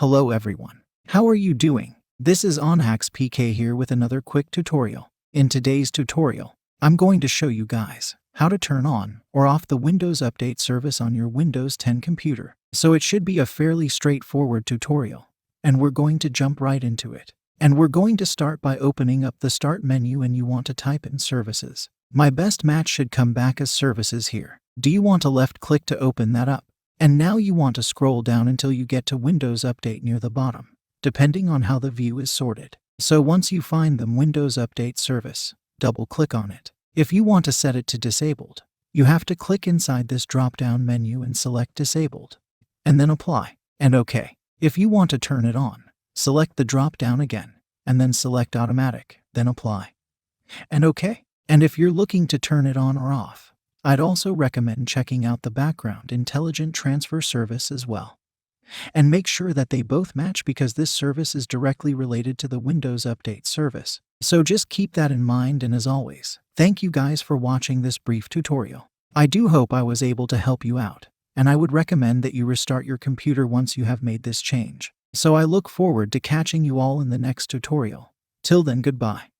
Hello everyone. How are you doing? This is OnHacksPK here with another quick tutorial. In today's tutorial, I'm going to show you guys how to turn on or off the Windows Update service on your Windows 10 computer. So it should be a fairly straightforward tutorial, and we're going to jump right into it. And we're going to start by opening up the Start menu and you want to type in Services. My best match should come back as Services here. Do you want to left click to open that up? And now you want to scroll down until you get to Windows Update near the bottom, depending on how the view is sorted. So once you find the Windows Update service, double click on it. If you want to set it to disabled, you have to click inside this drop-down menu and select Disabled, and then Apply, and OK. If you want to turn it on, select the drop-down again, and then select Automatic, then Apply, and OK. And if you're looking to turn it on or off, I'd also recommend checking out the background intelligent transfer service as well. And make sure that they both match because this service is directly related to the Windows Update service. So just keep that in mind, and as always, thank you guys for watching this brief tutorial. I do hope I was able to help you out, and I would recommend that you restart your computer once you have made this change. So I look forward to catching you all in the next tutorial. Till then, goodbye.